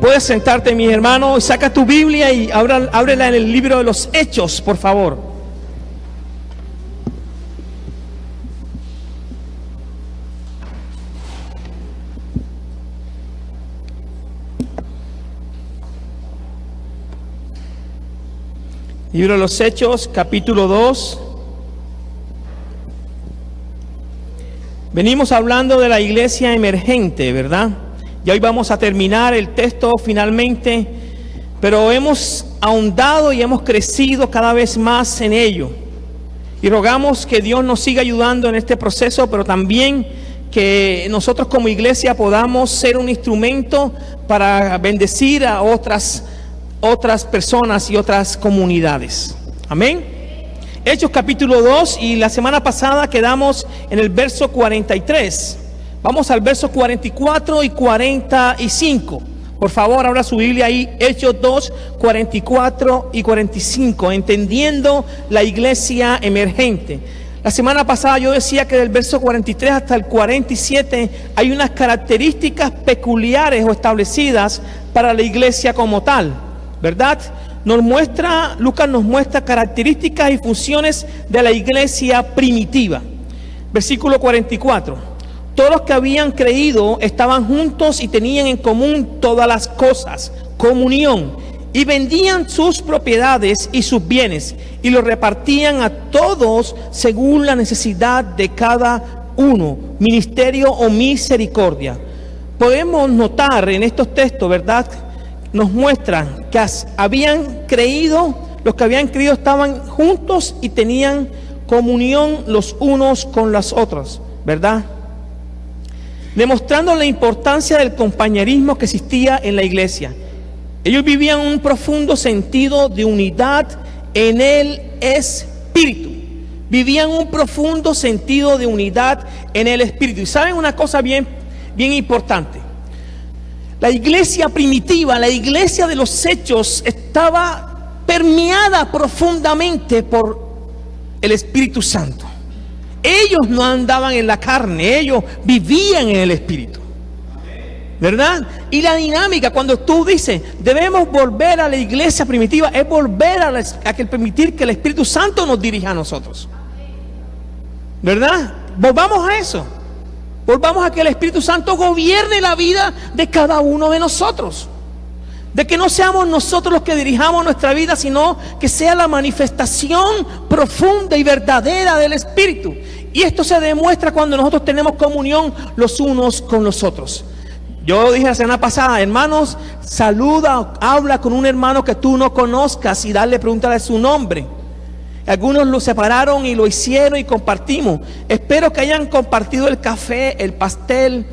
Puedes sentarte, mi hermano, y saca tu Biblia y ábrela en el libro de los Hechos, por favor. Libro de los Hechos, capítulo 2. Venimos hablando de la iglesia emergente, ¿verdad? Y hoy vamos a terminar el texto finalmente, pero hemos ahondado y hemos crecido cada vez más en ello. Y rogamos que Dios nos siga ayudando en este proceso, pero también que nosotros como iglesia podamos ser un instrumento para bendecir a otras personas y otras comunidades. Amén. Hechos capítulo 2, y la semana pasada quedamos en el verso 43. Vamos al verso 44 y 45. Por favor, abra su Biblia ahí, Hechos 2, 44 y 45, entendiendo la iglesia emergente. La semana pasada yo decía que del verso 43 hasta el 47 hay unas características peculiares o establecidas para la iglesia como tal, ¿verdad? Lucas nos muestra características y funciones de la iglesia primitiva. Versículo 44. Todos los que habían creído estaban juntos y tenían en común todas las cosas, comunión, y vendían sus propiedades y sus bienes y los repartían a todos según la necesidad de cada uno, ministerio o misericordia. Podemos notar en estos textos, ¿verdad?, nos muestran que habían creído, los que habían creído estaban juntos y tenían comunión los unos con los otros, ¿verdad? Demostrando la importancia del compañerismo que existía en la iglesia. Ellos vivían un profundo sentido de unidad en el Espíritu. Vivían un profundo sentido de unidad en el Espíritu. Y saben una cosa bien importante. La iglesia primitiva, la iglesia de los Hechos, estaba permeada profundamente por el Espíritu Santo. Ellos no andaban en la carne, ellos vivían en el Espíritu, ¿verdad? Y la dinámica, cuando tú dices, debemos volver a la iglesia primitiva, es volver a permitir que el Espíritu Santo nos dirija a nosotros, ¿verdad? Volvamos a eso. Volvamos a que el Espíritu Santo gobierne la vida de cada uno de nosotros. De que no seamos nosotros los que dirijamos nuestra vida, sino que sea la manifestación profunda y verdadera del Espíritu. Y esto se demuestra cuando nosotros tenemos comunión los unos con los otros. Yo dije la semana pasada, hermanos, saluda, habla con un hermano que tú no conozcas y pregúntale su nombre. Algunos lo separaron y lo hicieron y compartimos. Espero que hayan compartido el café, el pastel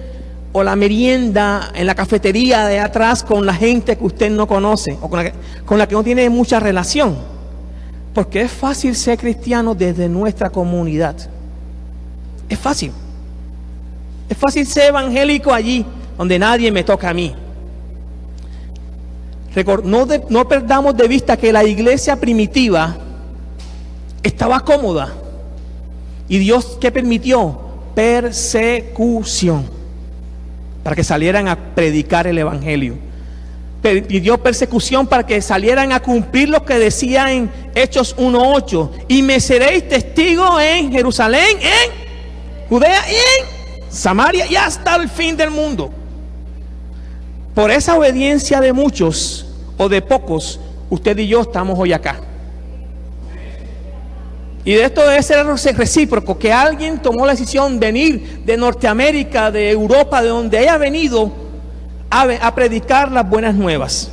o la merienda en la cafetería de atrás con la gente que usted no conoce o con la que no tiene mucha relación. Porque es fácil ser cristiano desde nuestra comunidad. Es fácil. Es fácil ser evangélico allí donde nadie me toca a mí. No perdamos de vista que la iglesia primitiva estaba cómoda. Y Dios, ¿qué permitió? Persecución. Para que salieran a predicar el evangelio. Pidió persecución para que salieran a cumplir lo que decía en Hechos 1:8. Y me seréis testigo en Jerusalén, en Judea y en Samaria y hasta el fin del mundo. Por esa obediencia de muchos o de pocos, usted y yo estamos hoy acá. Y de esto debe ser recíproco, que alguien tomó la decisión de venir de Norteamérica, de Europa, de donde haya venido a predicar las buenas nuevas.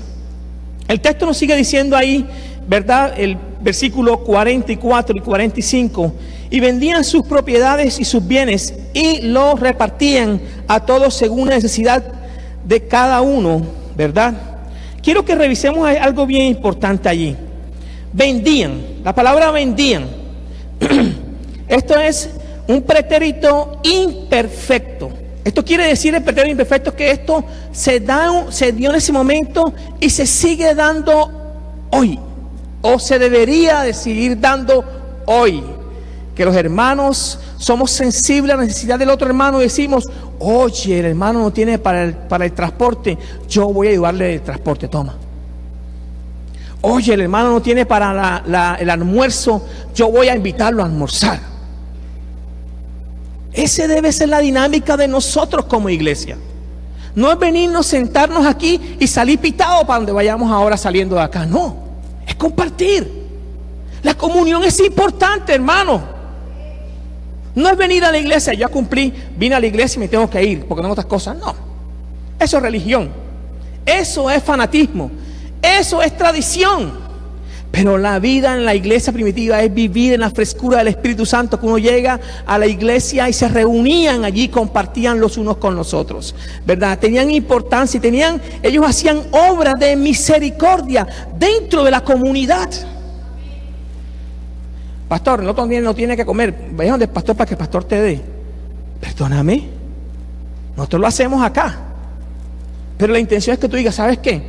El texto nos sigue diciendo ahí, ¿verdad? El versículo 44 y 45. Y vendían sus propiedades y sus bienes y los repartían a todos según la necesidad de cada uno, ¿verdad? Quiero que revisemos algo bien importante allí. Vendían, la palabra vendían. Esto es un pretérito imperfecto. Esto quiere decir, el pretérito imperfecto, que esto se dio en ese momento y se sigue dando hoy, o se debería de seguir dando hoy. que los hermanos somos sensibles a la necesidad del otro hermano y decimos, oye, el hermano no tiene para el transporte, yo voy a ayudarle el transporte, toma. Oye, el hermano no tiene para el almuerzo, yo voy a invitarlo a almorzar. Esa debe ser la dinámica de nosotros como iglesia. No es venirnos, sentarnos aquí y salir pitados para donde vayamos ahora saliendo de acá. No, es compartir. La comunión es importante, hermano. No es venir a la iglesia, ya cumplí, vine a la iglesia y me tengo que ir porque tengo otras cosas. No, eso es religión. Eso es fanatismo. Eso es tradición. Pero la vida en la iglesia primitiva es vivir en la frescura del Espíritu Santo, que uno llega a la iglesia y se reunían allí, compartían los unos con los otros, ¿verdad? Tenían importancia y ellos hacían obras de misericordia dentro de la comunidad. Pastor, el otro día no tiene que comer, vaya donde el pastor para que el pastor te dé. Perdóname, nosotros lo hacemos acá, pero la intención es que tú digas, ¿sabes qué?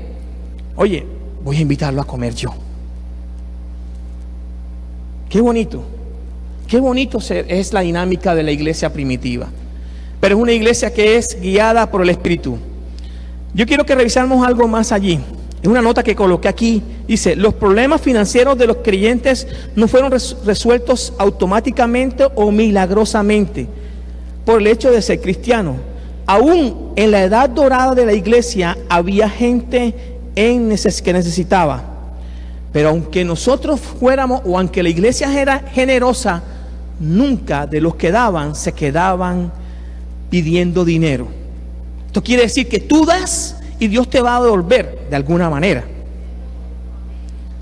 Oye, voy a invitarlo a comer yo. Qué bonito es la dinámica de la iglesia primitiva. Pero es una iglesia que es guiada por el Espíritu. Yo quiero que revisemos algo más allí. Es una nota que coloqué aquí. Dice, los problemas financieros de los creyentes no fueron resueltos automáticamente o milagrosamente por el hecho de ser cristiano. Aún en la edad dorada de la iglesia había gente que necesitaba. Pero aunque nosotros fuéramos, o aunque la iglesia era generosa, nunca de los que daban se quedaban pidiendo dinero. Esto quiere decir que tú das y Dios te va a devolver de alguna manera.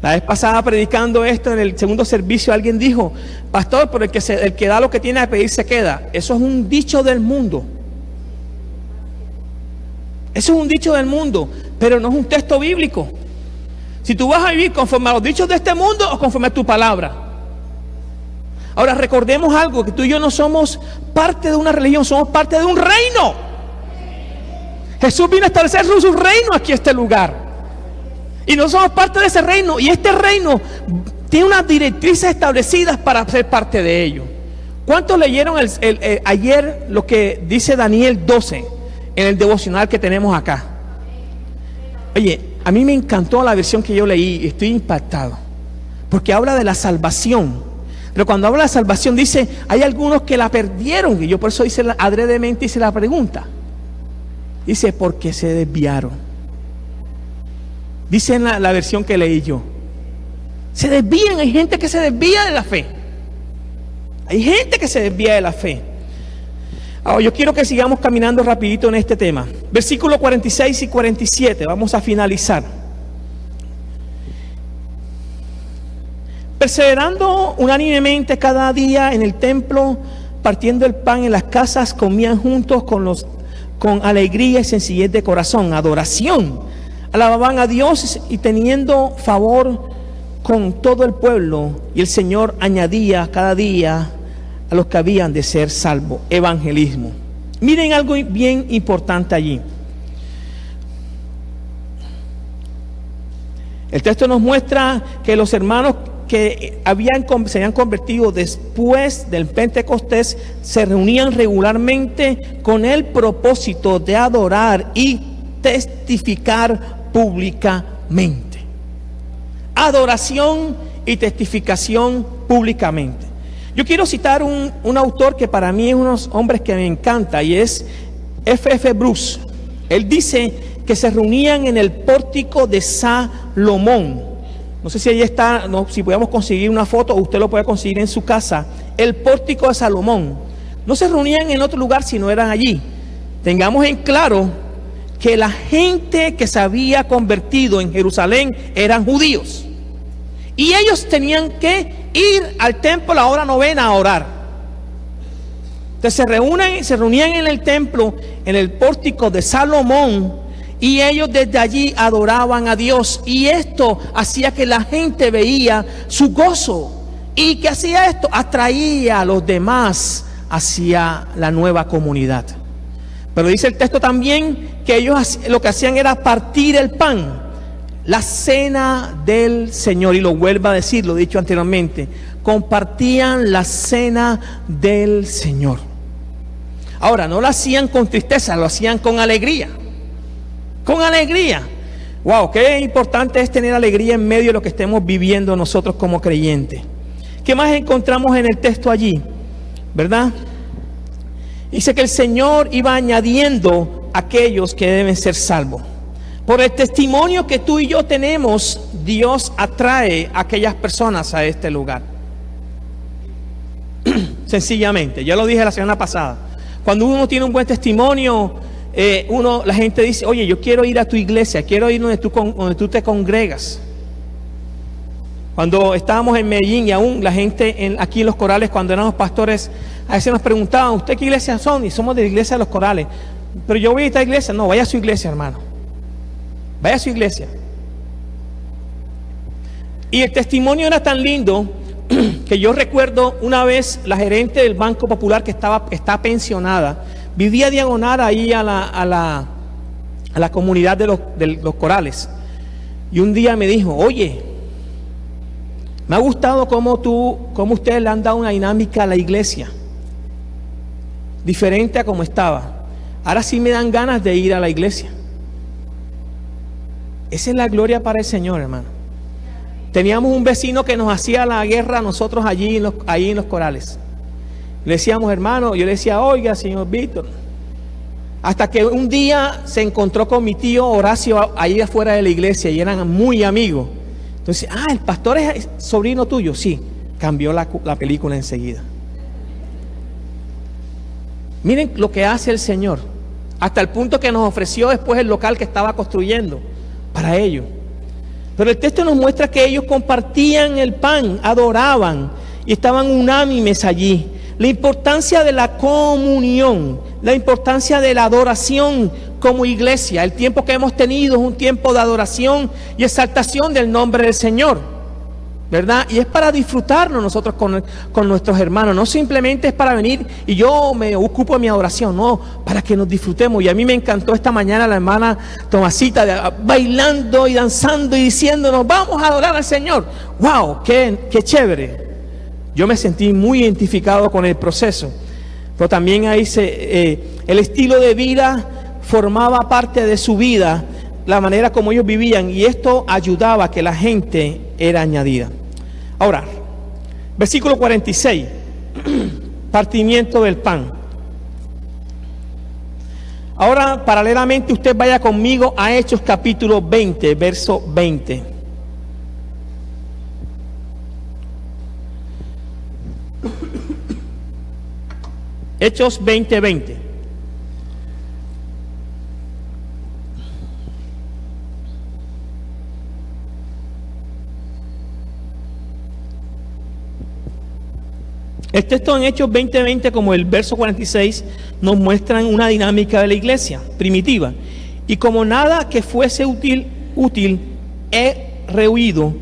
La vez pasada, predicando esto en el segundo servicio, alguien dijo, pastor, pero el que da lo que tiene a pedir se queda. Eso es un dicho del mundo. Eso es un dicho del mundo, pero no es un texto bíblico. Si tú vas a vivir conforme a los dichos de este mundo o conforme a tu palabra. Ahora recordemos algo, que tú y yo no somos parte de una religión, somos parte de un reino. Jesús vino a establecer su reino aquí en este lugar. Y no somos parte de ese reino. Y este reino tiene unas directrices establecidas para ser parte de ello. ¿Cuántos leyeron ayer lo que dice Daniel 12 en el devocional que tenemos acá? Oye, a mí me encantó la versión que yo leí, estoy impactado, porque habla de la salvación. Pero cuando habla de la salvación dice, hay algunos que la perdieron, y yo por eso adredemente hice la pregunta. Dice, porque se desviaron. Dice en la versión que leí yo, se desvían, hay gente que se desvía de la fe. Hay gente que se desvía de la fe. Ahora, yo quiero que sigamos caminando rapidito en este tema. Versículos 46 y 47, vamos a finalizar. Perseverando unánimemente cada día en el templo, partiendo el pan en las casas, comían juntos con alegría y sencillez de corazón, adoración. Alababan a Dios y teniendo favor con todo el pueblo, y el Señor añadía cada día a los que habían de ser salvos. Evangelismo. Miren algo bien importante allí. El texto nos muestra que los hermanos que se habían convertido después del Pentecostés se reunían regularmente con el propósito de adorar y testificar públicamente. Adoración y testificación públicamente. Yo quiero citar un autor que para mí es uno de los hombres que me encanta, y es F.F. Bruce. Él dice que se reunían en el pórtico de Salomón. No sé si ahí está, si podemos conseguir una foto, o usted lo puede conseguir en su casa. El pórtico de Salomón. No se reunían en otro lugar si no eran allí. Tengamos en claro que la gente que se había convertido en Jerusalén eran judíos. Y ellos tenían que ir al templo a la hora novena a orar. Entonces se reunían en el templo, en el pórtico de Salomón, y ellos desde allí adoraban a Dios. Y esto hacía que la gente veía su gozo. ¿Y qué hacía esto? Atraía a los demás hacia la nueva comunidad. Pero dice el texto también que ellos lo que hacían era partir el pan. la cena del Señor. Y lo vuelvo a decir, lo he dicho anteriormente, compartían la cena del Señor. Ahora, no lo hacían con tristeza, lo hacían con alegría. Con alegría. Wow, qué importante es tener alegría en medio de lo que estemos viviendo nosotros como creyentes. ¿Qué más encontramos en el texto allí? ¿Verdad? Dice que el Señor iba añadiendo aquellos que deben ser salvos. Por el testimonio que tú y yo tenemos, Dios atrae a aquellas personas a este lugar. Sencillamente, ya lo dije la semana pasada. Cuando uno tiene un buen testimonio, la gente dice, oye, yo quiero ir a tu iglesia, quiero ir donde tú te congregas. Cuando estábamos en Medellín y aún la gente aquí en los Corales, cuando éramos pastores, a veces nos preguntaban, ¿usted qué iglesia son? Y somos de la iglesia de los Corales. Pero yo voy a esta iglesia. No, vaya a su iglesia, hermano. Vaya a su iglesia. Y el testimonio era tan lindo que yo recuerdo una vez la gerente del Banco Popular que está pensionada, vivía diagonal ahí a la comunidad de los Corales. Y un día me dijo, oye, me ha gustado cómo ustedes le han dado una dinámica a la iglesia, diferente a como estaba. Ahora sí me dan ganas de ir a la iglesia. Esa es la gloria para el Señor, hermano. Teníamos un vecino que nos hacía la guerra a nosotros ahí en los Corales. Le decíamos, hermano, yo le decía, oiga, señor Víctor. Hasta que un día se encontró con mi tío Horacio ahí afuera de la iglesia y eran muy amigos. Entonces, el pastor es sobrino tuyo. Sí, cambió la película enseguida. Miren lo que hace el Señor. Hasta el punto que nos ofreció después el local que estaba construyendo para ellos. Pero el texto nos muestra que ellos compartían el pan, adoraban y estaban unánimes allí. La importancia de la comunión, la importancia de la adoración como iglesia. El tiempo que hemos tenido es un tiempo de adoración y exaltación del nombre del Señor, ¿verdad? Y es para disfrutarnos nosotros con nuestros hermanos. No simplemente es para venir y yo me ocupo de mi adoración, no, para que nos disfrutemos. Y a mí me encantó esta mañana la hermana Tomasita bailando y danzando y diciéndonos, vamos a adorar al Señor. ¡Wow! ¡Qué chévere! Yo me sentí muy identificado con el proceso. Pero también ahí el estilo de vida formaba parte de su vida, la manera como ellos vivían, y esto ayudaba a que la gente era añadida. Ahora, versículo 46, partimiento del pan. Ahora, paralelamente, usted vaya conmigo a Hechos capítulo 20, verso 20. Hechos 20:20. El texto en Hechos 20:20, como el verso 46, nos muestran una dinámica de la iglesia primitiva. Y como nada que fuese útil, he rehuido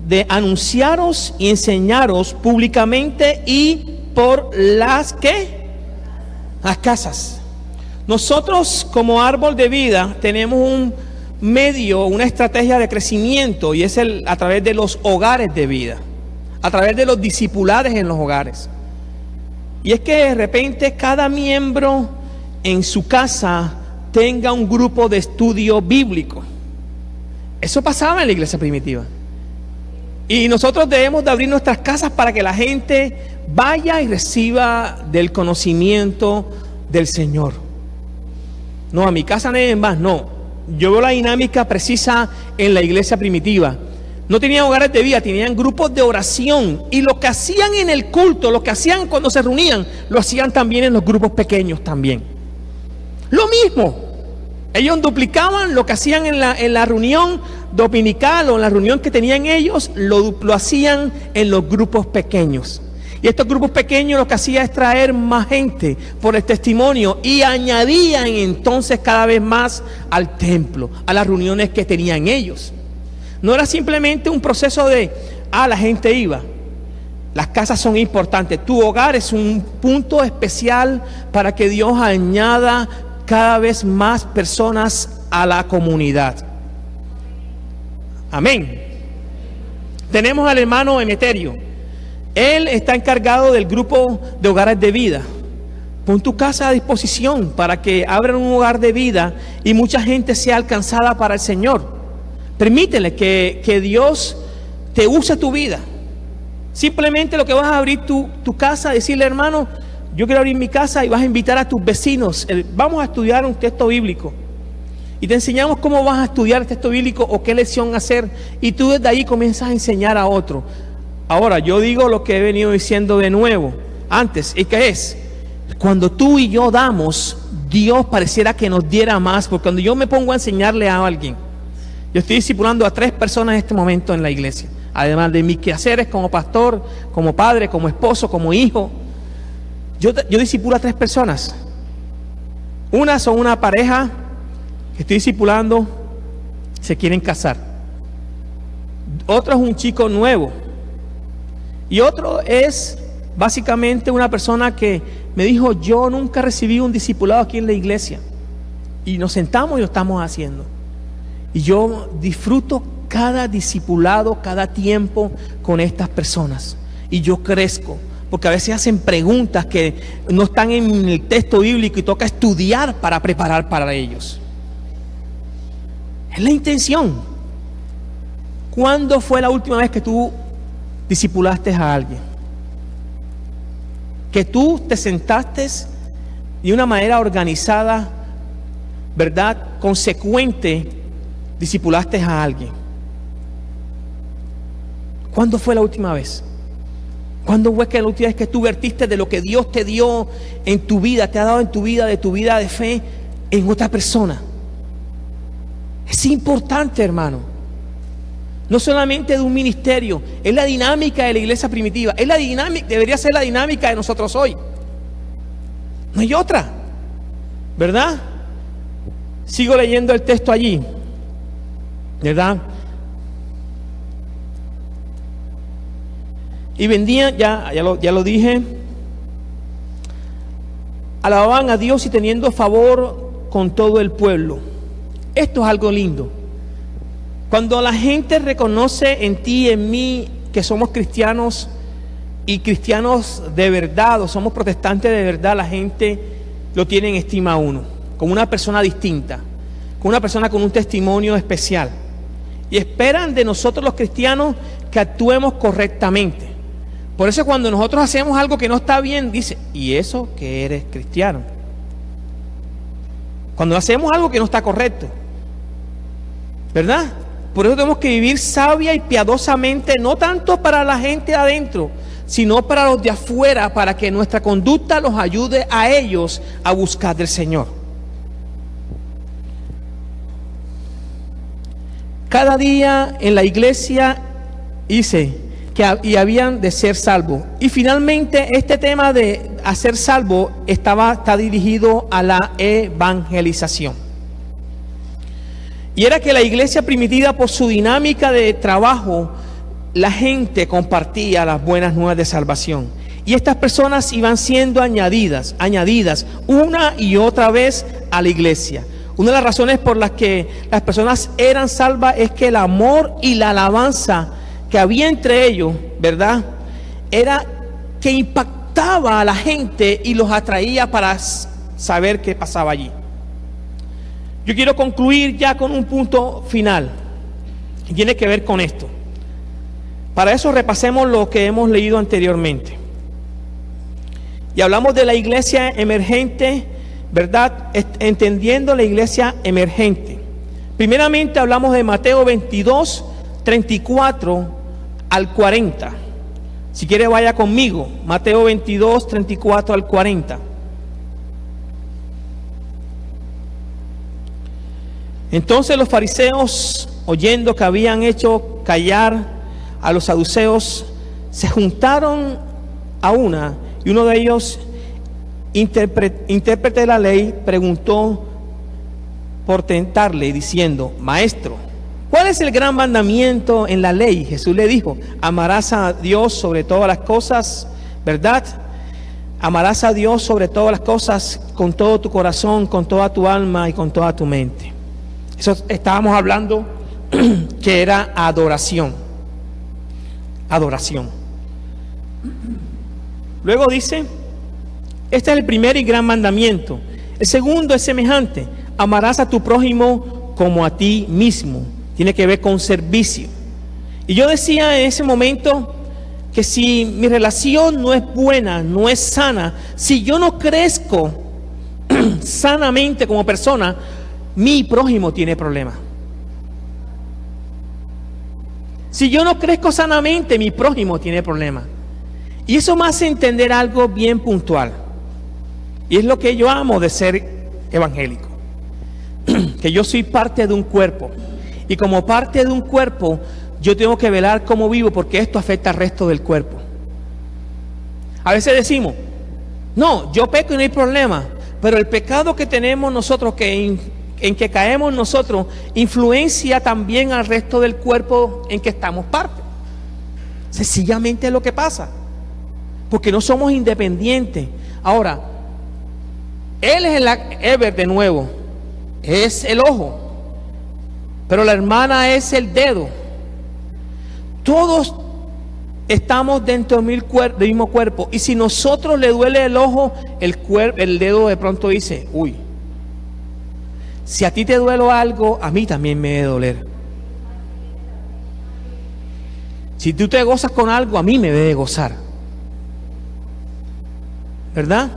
de anunciaros y enseñaros públicamente y por las casas. Nosotros como árbol de vida tenemos un medio, una estrategia de crecimiento, y es a través de los hogares de vida, a través de los discipulados en los hogares. Y es que de repente cada miembro en su casa tenga un grupo de estudio bíblico. Eso pasaba en la iglesia primitiva. Y nosotros debemos de abrir nuestras casas para que la gente vaya y reciba del conocimiento del Señor. No, a mi casa nadie más, no. Yo veo la dinámica precisa en la iglesia primitiva. No tenían hogares de vida, tenían grupos de oración. Y lo que hacían en el culto, lo que hacían cuando se reunían, lo hacían también en los grupos pequeños también. Lo mismo. Ellos duplicaban lo que hacían en la reunión dominical o en la reunión que tenían ellos, lo hacían en los grupos pequeños. Y estos grupos pequeños lo que hacía es traer más gente por el testimonio y añadían entonces cada vez más al templo, a las reuniones que tenían ellos. No era simplemente un proceso de, la gente iba. Las casas son importantes. Tu hogar es un punto especial para que Dios añada cada vez más personas a la comunidad. Amén. Tenemos al hermano Emeterio. Él está encargado del grupo de hogares de vida. Pon tu casa a disposición para que abran un hogar de vida y mucha gente sea alcanzada para el Señor. Permítele que Dios te use tu vida. Simplemente lo que vas a abrir tu casa, decirle, hermano, yo quiero abrir mi casa, y vas a invitar a tus vecinos. Vamos a estudiar un texto bíblico. Y te enseñamos cómo vas a estudiar el texto bíblico o qué lección hacer. Y tú desde ahí comienzas a enseñar a otro. Ahora, yo digo lo que he venido diciendo de nuevo antes. ¿Y qué es? Cuando tú y yo damos, Dios pareciera que nos diera más. Porque cuando yo me pongo a enseñarle a alguien, yo estoy discipulando a 3 personas en este momento en la iglesia. Además de mis quehaceres como pastor, como padre, como esposo, como hijo. Yo discipulo a 3 personas. Una son una pareja que estoy discipulando, se quieren casar. Otro es un chico nuevo. Y otro es básicamente una persona que me dijo, yo nunca recibí un discipulado aquí en la iglesia. Y nos sentamos y lo estamos haciendo. Y yo disfruto cada discipulado, cada tiempo con estas personas. Y yo crezco. Porque a veces hacen preguntas que no están en el texto bíblico y toca estudiar para preparar para ellos. Es la intención. ¿Cuándo fue la última vez que tú discipulaste a alguien? Que tú te sentaste de una manera organizada, ¿verdad? Consecuente, discipulaste a alguien. ¿Cuándo fue la última vez? ¿Cuándo fue que la última vez que tú vertiste de lo que Dios te dio en tu vida, te ha dado en tu vida, de tu vida de fe, en otra persona? Es importante, hermano. No solamente de un ministerio, es la dinámica de la iglesia primitiva, es la dinámica, debería ser la dinámica de nosotros hoy. No hay otra, ¿verdad? Sigo leyendo el texto allí, ¿verdad? Y vendían, ya lo dije, alababan a Dios y teniendo favor con todo el pueblo. Esto es algo lindo. Cuando la gente reconoce en ti y en mí que somos cristianos y cristianos de verdad, o somos protestantes de verdad, la gente lo tiene en estima a uno, como una persona distinta, como una persona con un testimonio especial. Y esperan de nosotros los cristianos que actuemos correctamente. Por eso cuando nosotros hacemos algo que no está bien, dice, ¿y eso que eres cristiano? Cuando hacemos algo que no está correcto, ¿verdad? Por eso tenemos que vivir sabia y piadosamente, no tanto para la gente de adentro, sino para los de afuera, para que nuestra conducta los ayude a ellos a buscar del Señor. Cada día en la iglesia dice que habían de ser salvos. Y finalmente este tema de hacer salvo está dirigido a la evangelización. Y era que la iglesia primitiva, por su dinámica de trabajo, la gente compartía las buenas nuevas de salvación. Y estas personas iban siendo añadidas una y otra vez a la iglesia. Una de las razones por las que las personas eran salvas es que el amor y la alabanza que había entre ellos, ¿verdad?, era que impactaba a la gente y los atraía para saber qué pasaba allí. Yo quiero concluir ya con un punto final que tiene que ver con esto. Para eso repasemos lo que hemos leído anteriormente. Y hablamos de la iglesia emergente, ¿verdad? Entendiendo la iglesia emergente. Primeramente hablamos de Mateo 22, 34 al 40. Si quiere vaya conmigo. Mateo 22, 34 al 40. Entonces los fariseos, oyendo que habían hecho callar a los saduceos, se juntaron a una, y uno de ellos, intérprete de la ley, preguntó por tentarle, diciendo: Maestro, ¿cuál es el gran mandamiento en la ley? Jesús le dijo: amarás a Dios sobre todas las cosas, ¿verdad? Amarás a Dios sobre todas las cosas, con todo tu corazón, con toda tu alma y con toda tu mente. Eso estábamos hablando que era adoración. Adoración. Luego dice, este es el primer y gran mandamiento. El segundo es semejante: amarás a tu prójimo como a ti mismo. Tiene que ver con servicio. Y yo decía en ese momento que si mi relación no es buena, no es sana, si yo no crezco sanamente como persona, mi prójimo tiene problemas. Si yo no crezco sanamente, mi prójimo tiene problemas. Y eso me hace entender algo bien puntual. Y es lo que yo amo de ser evangélico. Que yo soy parte de un cuerpo. Y como parte de un cuerpo, yo tengo que velar cómo vivo, porque esto afecta al resto del cuerpo. A veces decimos, no, yo peco y no hay problema. Pero el pecado que tenemos nosotros, en que caemos nosotros, influencia también al resto del cuerpo en que estamos parte. Sencillamente es lo que pasa. Porque no somos independientes. Ahora, él es el Ever de nuevo, es el ojo, pero la hermana es el dedo. Todos estamos dentro del mismo cuerpo. Y si nosotros le duele el ojo, el dedo de pronto dice, uy, si a ti te duele algo, a mí también me debe doler. Si tú te gozas con algo, a mí me debe gozar. ¿Verdad?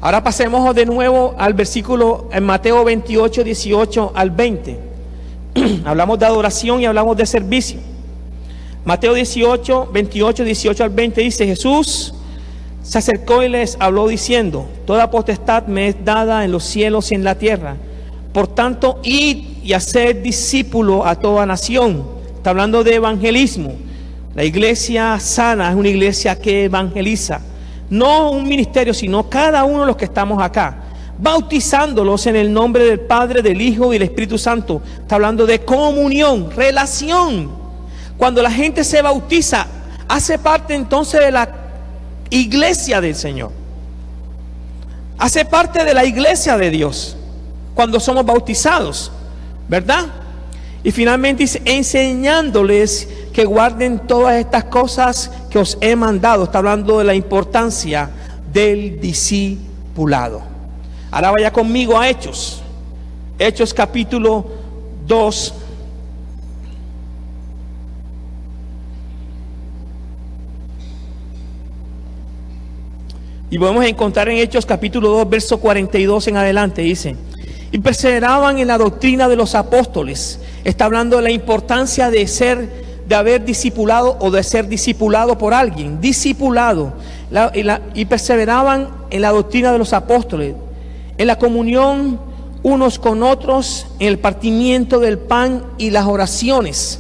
Ahora pasemos de nuevo al versículo en Mateo 28, 18 al 20. Hablamos de adoración y hablamos de servicio. Mateo 18, 28, 18 al 20 dice: Jesús se acercó y les habló diciendo: toda potestad me es dada en los cielos y en la tierra. Por tanto, id y haced discípulo a toda nación. Está hablando de evangelismo. La iglesia sana es una iglesia que evangeliza. No un ministerio, sino cada uno de los que estamos acá, bautizándolos en el nombre del Padre, del Hijo y del Espíritu Santo. Está hablando de comunión, relación. Cuando la gente se bautiza, hace parte entonces de la iglesia del Señor. Hace parte de la iglesia de Dios cuando somos bautizados, ¿verdad? Y finalmente dice, enseñándoles que guarden todas estas cosas que os he mandado. Está hablando de la importancia del discipulado. Ahora vaya conmigo a Hechos. Hechos capítulo 2. Y podemos encontrar en Hechos capítulo 2, verso 42 en adelante. Dice: y perseveraban en la doctrina de los apóstoles. Está hablando de la importancia de haber discipulado o de ser discipulado por alguien. Discipulado. Y perseveraban en la doctrina de los apóstoles, en la comunión unos con otros, en el partimiento del pan y las oraciones.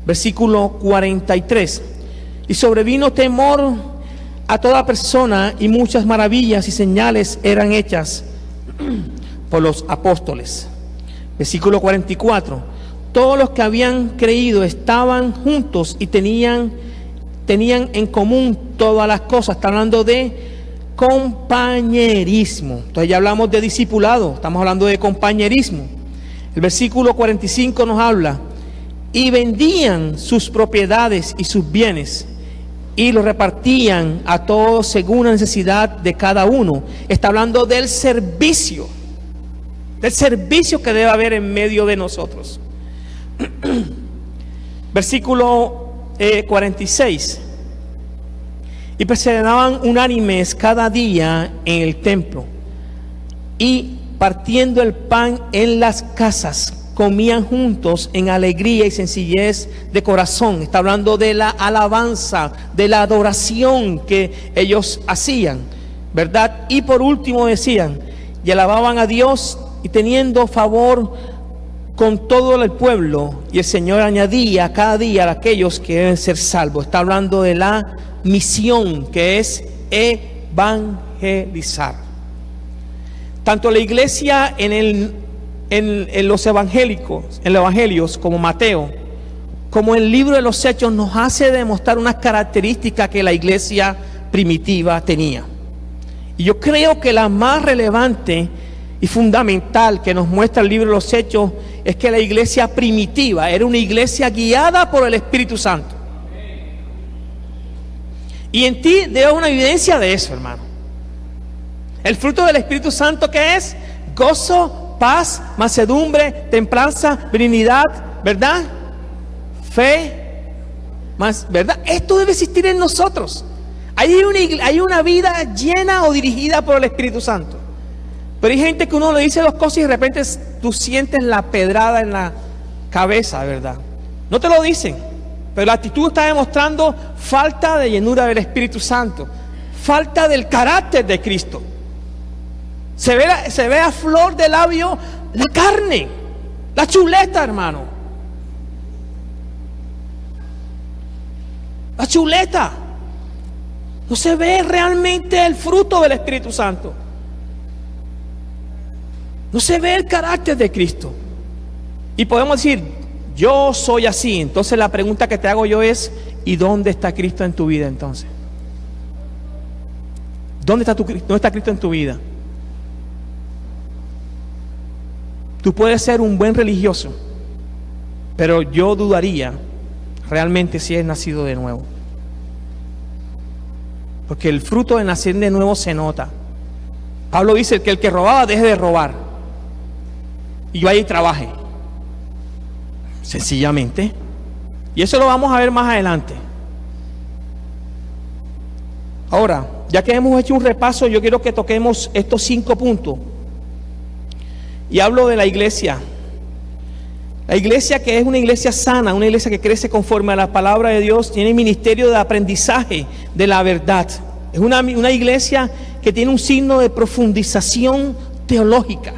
Versículo 43. Y sobrevino temor a toda persona, y muchas maravillas y señales eran hechas por los apóstoles. Versículo 44. Todos los que habían creído estaban juntos y tenían en común todas las cosas. Está hablando de compañerismo. Entonces ya hablamos de discipulado, estamos hablando de compañerismo. El versículo 45 nos habla: y vendían sus propiedades y sus bienes y los repartían a todos según la necesidad de cada uno. Está hablando del servicio que debe haber en medio de nosotros. Versículo 46. Y perseveraban unánimes cada día en el templo, y partiendo el pan en las casas, comían juntos en alegría y sencillez de corazón. Está hablando de la alabanza, de la adoración que ellos hacían, ¿verdad? Y por último decían, y alababan a Dios, y teniendo favor con todo el pueblo, y el Señor añadía cada día a aquellos que deben ser salvos. Está hablando de la misión, que es evangelizar. Tanto la iglesia en los evangelios como Mateo, como el libro de los Hechos, nos hace demostrar unas características que la iglesia primitiva tenía. Y yo creo que la más relevante y fundamental que nos muestra el libro de los Hechos es que la iglesia primitiva era una iglesia guiada por el Espíritu Santo. Y en ti debe una evidencia de eso, hermano. El fruto del Espíritu Santo, ¿qué es? Gozo, paz, mansedumbre, templanza, benignidad, ¿verdad? Fe, ¿verdad? Esto debe existir en nosotros. Hay una vida llena o dirigida por el Espíritu Santo. Pero hay gente que uno le dice dos cosas y de repente tú sientes la pedrada en la cabeza, ¿verdad? No te lo dicen, pero la actitud está demostrando falta de llenura del Espíritu Santo, falta del carácter de Cristo. Se ve a flor de labio la carne, la chuleta, hermano. La chuleta. No se ve realmente el fruto del Espíritu Santo. No se ve el carácter de Cristo. Y podemos decir, yo soy así. Entonces la pregunta que te hago yo es, ¿y dónde está Cristo en tu vida entonces? ¿Dónde está Cristo en tu vida? Tú puedes ser un buen religioso, pero yo dudaría realmente si es nacido de nuevo. Porque el fruto de nacer de nuevo se nota. Pablo dice que el que robaba deje de robar y vaya y trabaje. Sencillamente. Y eso lo vamos a ver más adelante. Ahora, ya que hemos hecho un repaso, yo quiero que toquemos estos 5 puntos. Y hablo de la iglesia. La iglesia que es una iglesia sana, una iglesia que crece conforme a la palabra de Dios, tiene ministerio de aprendizaje de la verdad. Es una iglesia que tiene un signo de profundización teológica.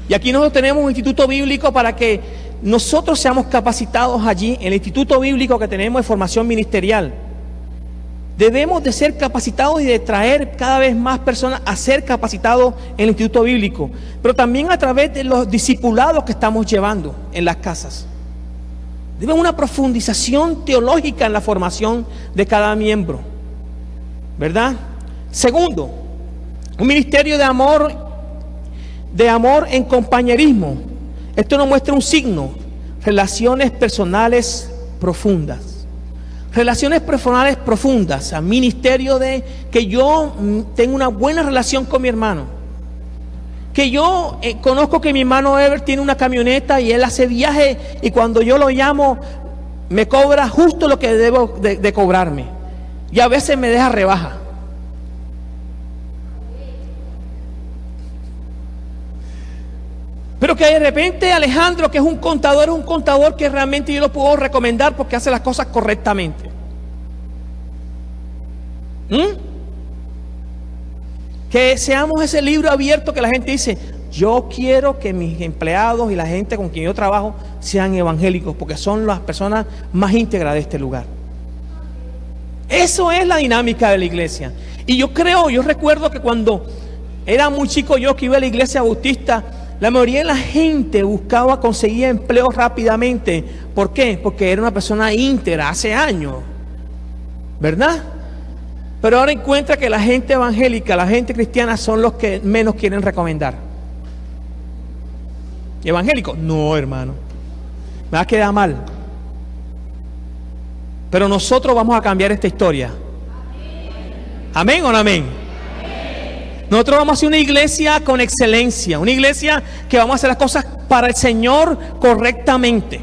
Y aquí nosotros tenemos un instituto bíblico para que nosotros seamos capacitados allí, en el instituto bíblico que tenemos de formación ministerial. Debemos de ser capacitados y de traer cada vez más personas a ser capacitados en el instituto bíblico, pero también a través de los discipulados que estamos llevando en las casas. Debe una profundización teológica en la formación de cada miembro, ¿verdad? Segundo, un ministerio de amor en compañerismo. Esto nos muestra un signo, relaciones personales profundas. Relaciones personales profundas, a ministerio de que yo tengo una buena relación con mi hermano. Que yo conozco que mi hermano Ever tiene una camioneta y él hace viaje y cuando yo lo llamo me cobra justo lo que debo de cobrarme. Y a veces me deja rebaja. Pero que de repente Alejandro, que es un contador que realmente yo lo puedo recomendar porque hace las cosas correctamente. Que seamos ese libro abierto que la gente dice, yo quiero que mis empleados y la gente con quien yo trabajo sean evangélicos porque son las personas más íntegras de este lugar. Eso es la dinámica de la iglesia. Y yo recuerdo que cuando era muy chico yo que iba a la iglesia bautista, la mayoría de la gente buscaba conseguir empleo rápidamente. ¿Por qué? Porque era una persona íntegra hace años, ¿verdad? Pero ahora encuentra que la gente evangélica, la gente cristiana son los que menos quieren recomendar. ¿Evangélico? No, hermano. Me va a quedar mal. Pero nosotros vamos a cambiar esta historia. ¿Amén o no amén? Nosotros vamos a hacer una iglesia con excelencia, una iglesia que vamos a hacer las cosas para el Señor correctamente,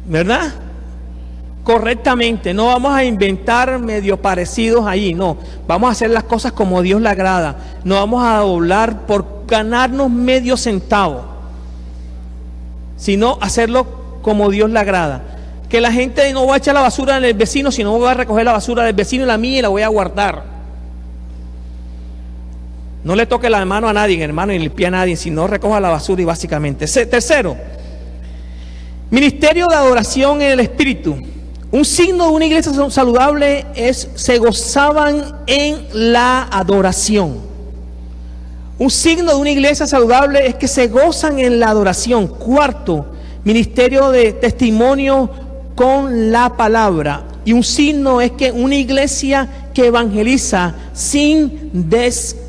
¿verdad? Correctamente, no vamos a inventar medio parecidos ahí, no, vamos a hacer las cosas como Dios le agrada, no vamos a doblar por ganarnos medio centavo, sino hacerlo como Dios le agrada. Que la gente no va a echar la basura en el vecino, sino va a recoger la basura del vecino y la mía y la voy a guardar. No le toque la mano a nadie, hermano, ni le pie a nadie, sino recoja la basura y básicamente. Tercero, ministerio de adoración en el Espíritu. Un signo de una iglesia saludable es se gozaban en la adoración. Un signo de una iglesia saludable es que se gozan en la adoración. Cuarto, ministerio de testimonio con la palabra. Y un signo es que una iglesia que evangeliza sin descanso.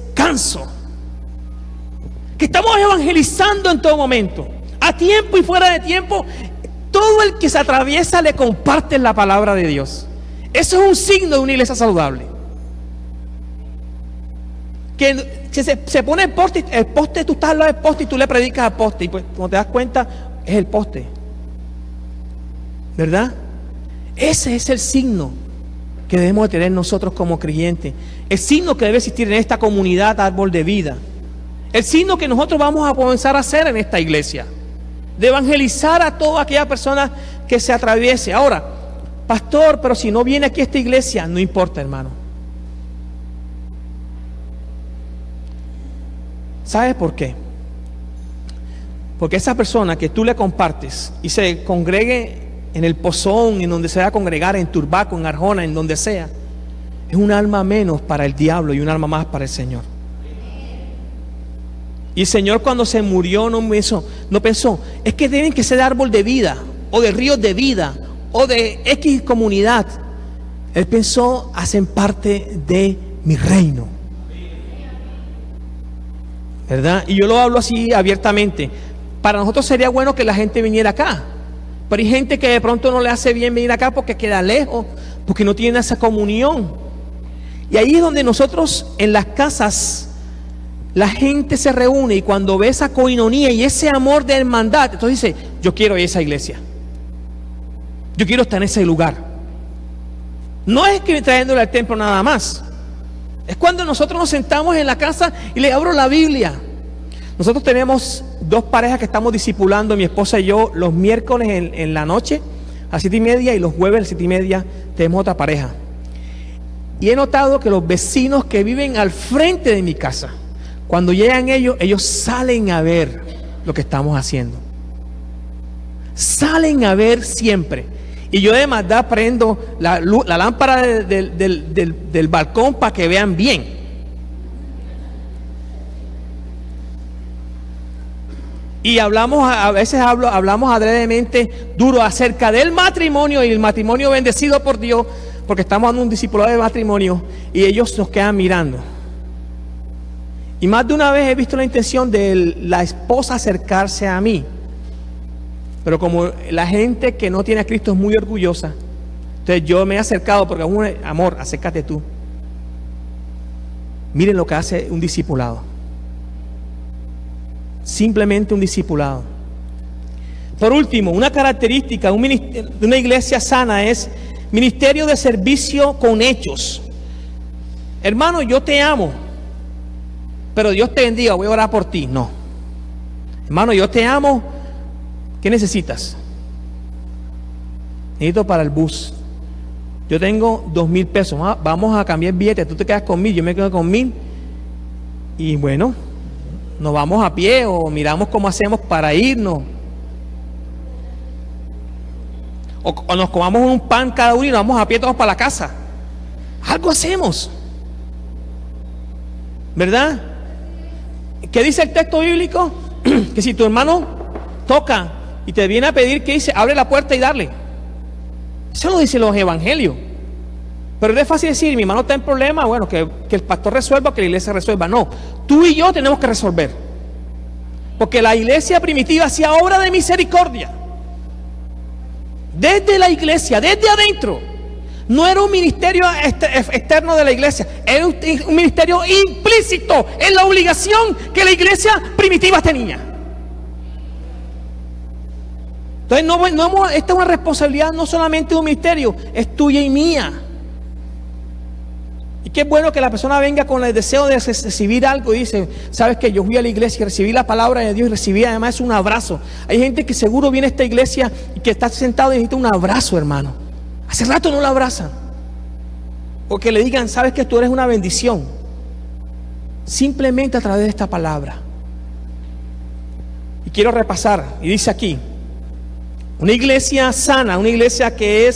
que estamos evangelizando en todo momento, a tiempo y fuera de tiempo. Todo el que se atraviesa le comparte la palabra de Dios. Eso es un signo de una iglesia saludable. Que se pone el poste, tú estás al lado del poste y tú le predicas al poste, y pues cuando te das cuenta es el poste, ¿verdad? Ese es el signo que debemos de tener nosotros como creyentes, el signo que debe existir en esta comunidad Árbol de Vida, el signo que nosotros vamos a comenzar a hacer en esta iglesia, de evangelizar a toda aquella persona que se atraviese. Ahora, pastor, pero si no viene aquí a esta iglesia, no importa, hermano. ¿Sabes por qué? Porque esa persona que tú le compartes y se congregue en el Pozón, en donde se va a congregar, en Turbaco, en Arjona, en donde sea, es un alma menos para el diablo y un alma más para el Señor. Y el Señor, cuando se murió, no pensó, es que deben que ser de Árbol de Vida, o de Ríos de Vida, o de X comunidad. Él pensó, hacen parte de mi reino, ¿verdad? Y yo lo hablo así abiertamente. Para nosotros sería bueno que la gente viniera acá, pero hay gente que de pronto no le hace bien venir acá porque queda lejos, porque no tiene esa comunión. Y ahí es donde nosotros en las casas, la gente se reúne, y cuando ve esa coinonía y ese amor de hermandad, entonces dice, yo quiero ir a esa iglesia, yo quiero estar en ese lugar. No es que trayéndole al templo nada más, es cuando nosotros nos sentamos en la casa y le abro la Biblia. Nosotros tenemos dos parejas que estamos discipulando, mi esposa y yo, los miércoles en la noche a 7:30, y los jueves a las 7:30 tenemos otra pareja. Y he notado que los vecinos que viven al frente de mi casa, cuando llegan ellos salen a ver lo que estamos haciendo. Salen a ver siempre. Y yo de maldad prendo la lámpara del balcón para que vean bien. Y hablamos adredemente duro acerca del matrimonio y el matrimonio bendecido por Dios, porque estamos dando un discipulado de matrimonio y ellos nos quedan mirando. Y más de una vez he visto la intención de la esposa acercarse a mí, pero como la gente que no tiene a Cristo es muy orgullosa, entonces yo me he acercado porque, amor, acércate tú. Miren lo que hace un discipulado. Simplemente un discipulado. Por último, una característica de una iglesia sana es ministerio de servicio con hechos. Hermano, yo te amo, pero Dios te bendiga, voy a orar por ti. No. Hermano, yo te amo. ¿Qué necesitas? Necesito para el bus. Yo tengo 2,000 pesos. Vamos a cambiar billetes. Tú te quedas con 1,000, yo me quedo con 1,000. Y bueno, nos vamos a pie o miramos cómo hacemos para irnos. O nos comamos un pan cada uno y nos vamos a pie todos para la casa. Algo hacemos, ¿verdad? ¿Qué dice el texto bíblico? Que si tu hermano toca y te viene a pedir, ¿qué dice? Abre la puerta y darle. Eso lo dicen los evangelios. Pero es fácil decir, mi hermano está en problema, bueno, que el pastor resuelva, que la iglesia resuelva. No, tú y yo tenemos que resolver. Porque la iglesia primitiva hacía obra de misericordia. Desde la iglesia, desde adentro. No era un ministerio externo de la iglesia, era un ministerio implícito en la obligación que la iglesia primitiva tenía. Entonces, esta es una responsabilidad no solamente de un ministerio, es tuya y mía. Y qué bueno que la persona venga con el deseo de recibir algo y dice, sabes que yo fui a la iglesia y recibí la palabra de Dios y recibí además un abrazo. Hay gente que seguro viene a esta iglesia y que está sentado y necesita un abrazo, hermano. Hace rato no lo abrazan. O que le digan, sabes que tú eres una bendición. Simplemente a través de esta palabra. Y quiero repasar, y dice aquí, una iglesia sana, una iglesia que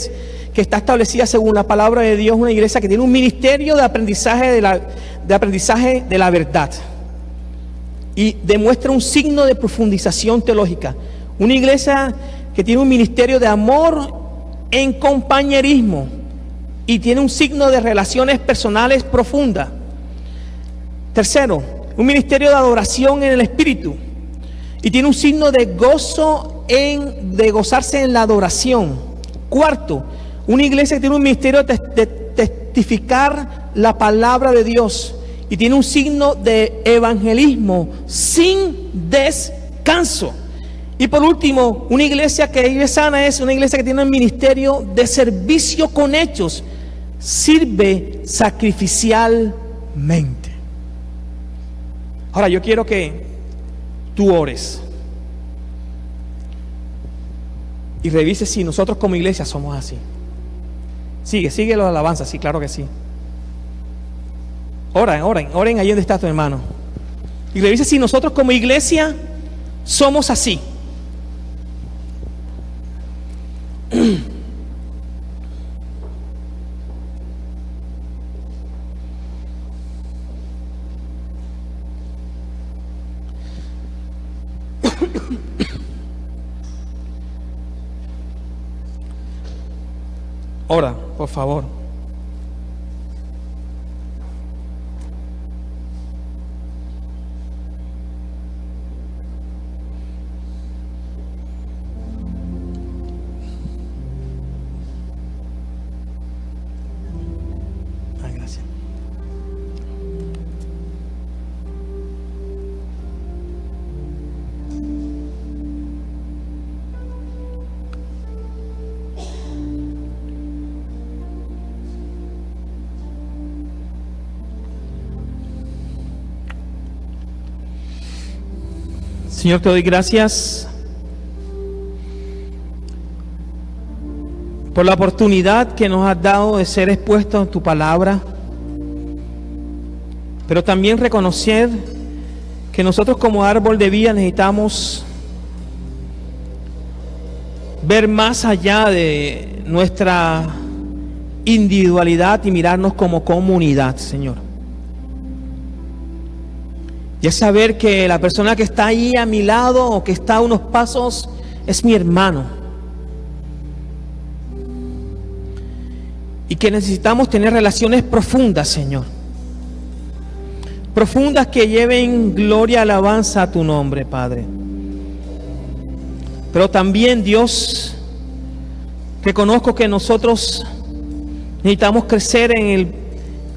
está establecida según la palabra de Dios, una iglesia que tiene un ministerio de aprendizaje de la verdad y demuestra un signo de profundización teológica. Una iglesia que tiene un ministerio de amor en compañerismo y tiene un signo de relaciones personales profundas. Tercero, un ministerio de adoración en el Espíritu. Y tiene un signo de gozo, de gozarse en la adoración. Cuarto, una iglesia que tiene un ministerio de testificar la palabra de Dios. Y tiene un signo de evangelismo sin descanso. Y por último, una iglesia que vive sana es una iglesia que tiene un ministerio de servicio con hechos. Sirve sacrificialmente. Ahora yo quiero que tú ores y revises si nosotros como iglesia somos así. Sigue la alabanza, sí, claro que sí. Oren ahí donde está tu hermano. Y revise si nosotros como iglesia somos así. Ora, por favor. Gracias. Señor, te doy gracias por la oportunidad que nos has dado de ser expuestos en tu palabra, pero también reconocer que nosotros como árbol de vida necesitamos ver más allá de nuestra individualidad y mirarnos como comunidad, Señor. Y es saber que la persona que está ahí a mi lado o que está a unos pasos es mi hermano. Y que necesitamos tener relaciones profundas, Señor. Profundas que lleven gloria, alabanza a tu nombre, Padre. Pero también, Dios, reconozco que nosotros necesitamos crecer en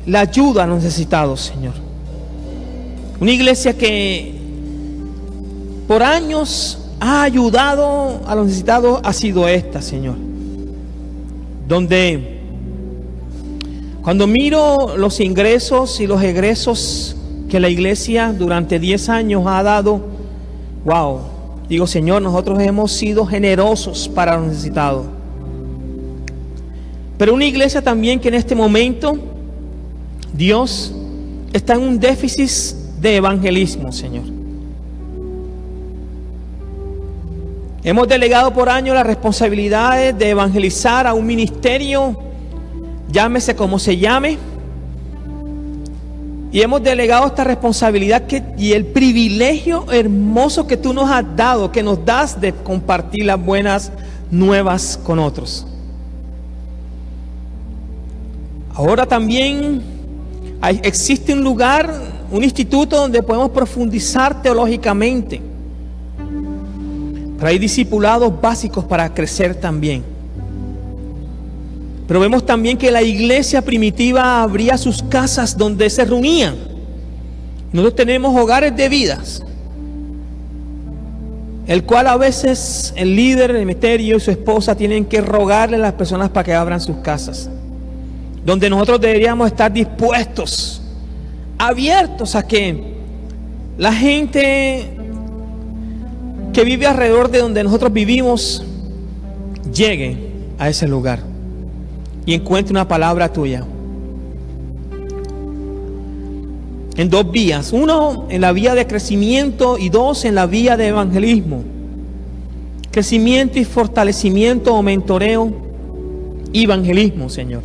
la ayuda a los necesitados, Señor. Una iglesia que por años ha ayudado a los necesitados ha sido esta, Señor. Donde cuando miro los ingresos y los egresos que la iglesia durante 10 años ha dado, wow, digo, Señor, nosotros hemos sido generosos para los necesitados. Pero una iglesia también que en este momento, Dios, está en un déficit de evangelismo, Señor. Hemos delegado por años las responsabilidades de evangelizar a un ministerio, llámese como se llame, y hemos delegado esta responsabilidad y el privilegio hermoso que tú nos has dado, que nos das de compartir las buenas nuevas con otros. Ahora también existe un lugar, un instituto donde podemos profundizar teológicamente. Pero hay discipulados básicos para crecer también. Pero vemos también que la iglesia primitiva abría sus casas donde se reunían. Nosotros tenemos hogares de vidas, el cual a veces el líder, el ministerio y su esposa tienen que rogarle a las personas para que abran sus casas. Donde nosotros deberíamos estar dispuestos, abiertos a que la gente que vive alrededor de donde nosotros vivimos llegue a ese lugar y encuentre una palabra tuya. En dos vías: uno, en la vía de crecimiento, y dos, en la vía de evangelismo. Crecimiento y fortalecimiento o mentoreo y evangelismo, Señor.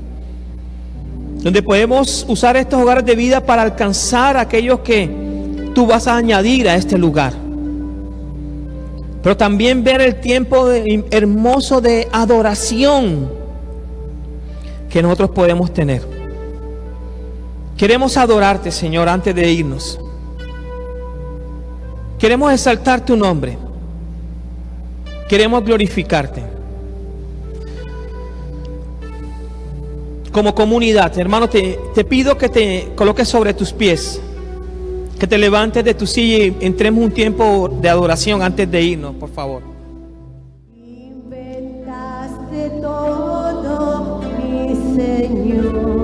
Donde podemos usar estos hogares de vida para alcanzar a aquellos que tú vas a añadir a este lugar. Pero también ver el tiempo hermoso de adoración que nosotros podemos tener. Queremos adorarte, Señor, antes de irnos. Queremos exaltar tu nombre. Queremos glorificarte. Como comunidad, hermano, te pido que te coloques sobre tus pies, que te levantes de tu silla y entremos un tiempo de adoración antes de irnos, por favor. Inventaste todo, mi Señor.